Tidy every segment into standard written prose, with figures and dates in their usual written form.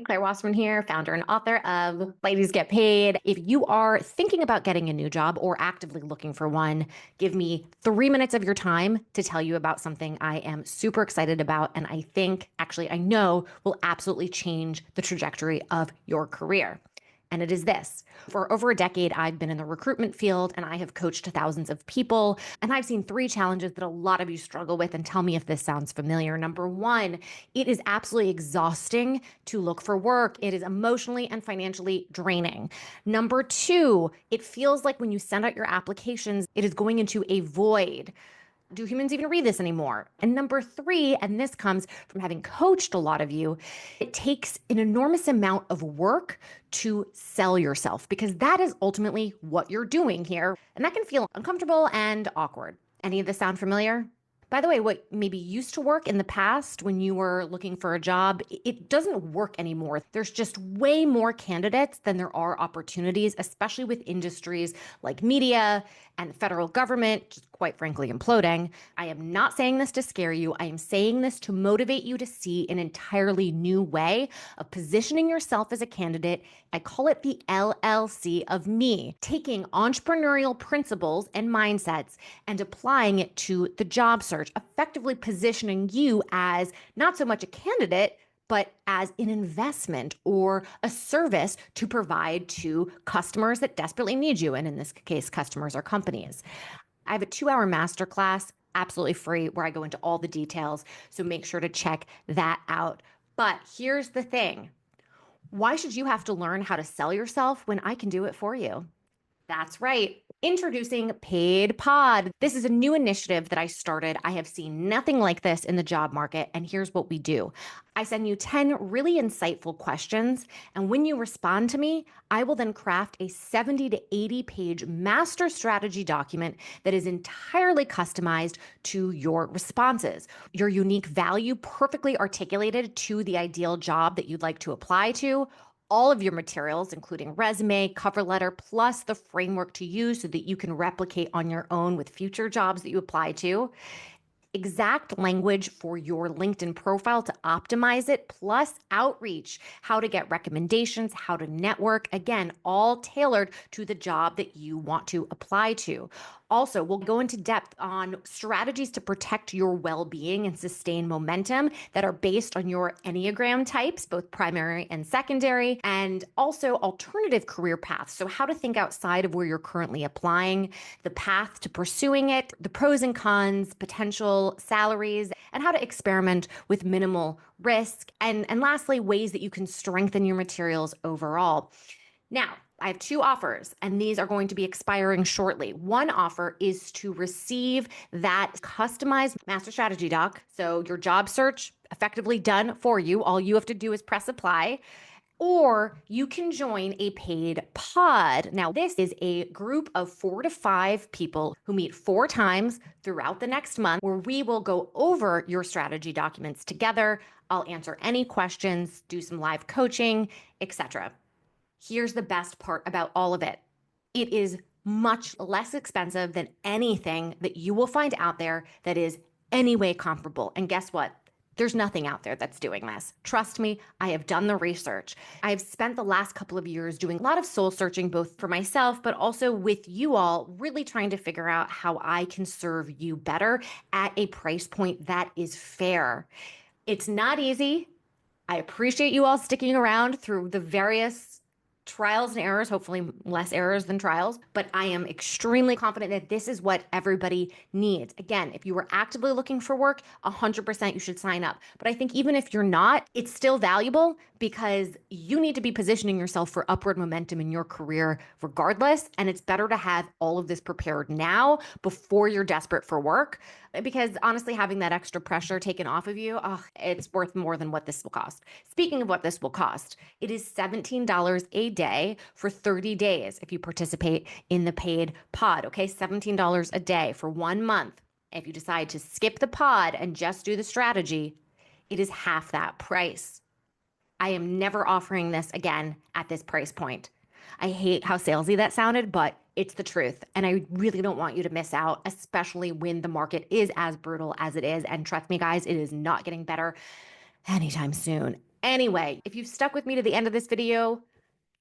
Claire Wasserman here, founder and author of Ladies Get Paid. If you are thinking about getting a new job or actively looking for one, give me 3 minutes of your time to tell you about something I am super excited about. And I think, actually, I know will absolutely change the trajectory of your career. And it is this. For over a decade, I've been in the recruitment field and I have coached thousands of people. And I've seen three challenges that a lot of you struggle with. And tell me if this sounds familiar. Number one, it is absolutely exhausting to look for work. It is emotionally and financially draining. Number two, it feels like when you send out your applications, it is going into a void. Do humans even read this anymore? And number three, and this comes from having coached a lot of you, it takes an enormous amount of work to sell yourself because that is ultimately what you're doing here. And that can feel uncomfortable and awkward. Any of this sound familiar? By the way, what maybe used to work in the past when you were looking for a job, it doesn't work anymore. There's just way more candidates than there are opportunities, especially with industries like media and the federal government, just quite frankly imploding. I am not saying this to scare you. I am saying this to motivate you to see an entirely new way of positioning yourself as a candidate. I call it the LLC of me, taking entrepreneurial principles and mindsets and applying it to the job search, effectively positioning you as not so much a candidate, but as an investment or a service to provide to customers that desperately need you. And in this case, customers are companies. I have a 2-hour masterclass, absolutely free, where I go into all the details. So make sure to check that out. But here's the thing. Why should you have to learn how to sell yourself when I can do it for you? That's right. Introducing Paid Pod. This is a new initiative that I started. I have seen nothing like this in the job market. And here's what we do. I send you 10 really insightful questions. And when you respond to me, I will then craft a 70 to 80 page master strategy document that is entirely customized to your responses, your unique value perfectly articulated to the ideal job that you'd like to apply to, all of your materials, including resume, cover letter, plus the framework to use so that you can replicate on your own with future jobs that you apply to, exact language for your LinkedIn profile to optimize it, plus outreach, how to get recommendations, how to network, again, all tailored to the job that you want to apply to. Also, we'll go into depth on strategies to protect your well-being and sustain momentum that are based on your Enneagram types, both primary and secondary, and also alternative career paths. So how to think outside of where you're currently applying, the path to pursuing it, the pros and cons, potential salaries, and how to experiment with minimal risk. And lastly, ways that you can strengthen your materials overall. Now, I have 2 offers, and these are going to be expiring shortly. One offer is to receive that customized master strategy doc. So your job search effectively done for you. All you have to do is press apply. Or you can join a paid pod. Now, this is a group of 4 to 5 people who meet 4 times throughout the next month where we will go over your strategy documents together. I'll answer any questions, do some live coaching, etc. Here's the best part about all of it. It is much less expensive than anything that you will find out there that is any way comparable. And guess what? There's nothing out there that's doing this. Trust me, I have done the research. I've spent the last couple of years doing a lot of soul searching, both for myself, but also with you all, really trying to figure out how I can serve you better at a price point that is fair. It's not easy. I appreciate you all sticking around through the various trials and errors, hopefully less errors than trials, but I am extremely confident that this is what everybody needs. Again, if you were actively looking for work, 100% you should sign up. But I think even if you're not, it's still valuable because you need to be positioning yourself for upward momentum in your career regardless. And it's better to have all of this prepared now before you're desperate for work. Because honestly, having that extra pressure taken off of you, it's worth more than what this will cost. Speaking of what this will cost, it is $17 a day for 30 days if you participate in the paid pod, okay? $17 a day for 1 month. If you decide to skip the pod and just do the strategy, it is half that price. I am never offering this again at this price point. I hate how salesy that sounded, but it's the truth. And I really don't want you to miss out, especially when the market is as brutal as it is. And trust me, guys, it is not getting better anytime soon. Anyway, if you've stuck with me to the end of this video,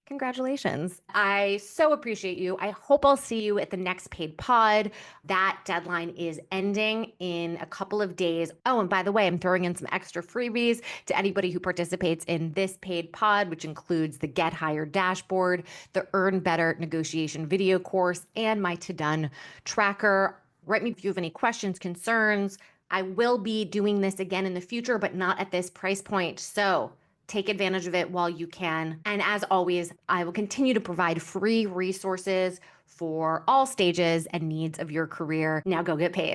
congratulations. I so appreciate you. I hope I'll see you at the next paid pod. That deadline is ending in a couple of days. Oh, and by the way, I'm throwing in some extra freebies to anybody who participates in this paid pod, which includes the Get Hired dashboard, the Earn Better negotiation video course, and my To Done tracker. Write me if you have any questions, concerns. I will be doing this again in the future, but not at this price point. So take advantage of it while you can. And as always, I will continue to provide free resources for all stages and needs of your career. Now go get paid.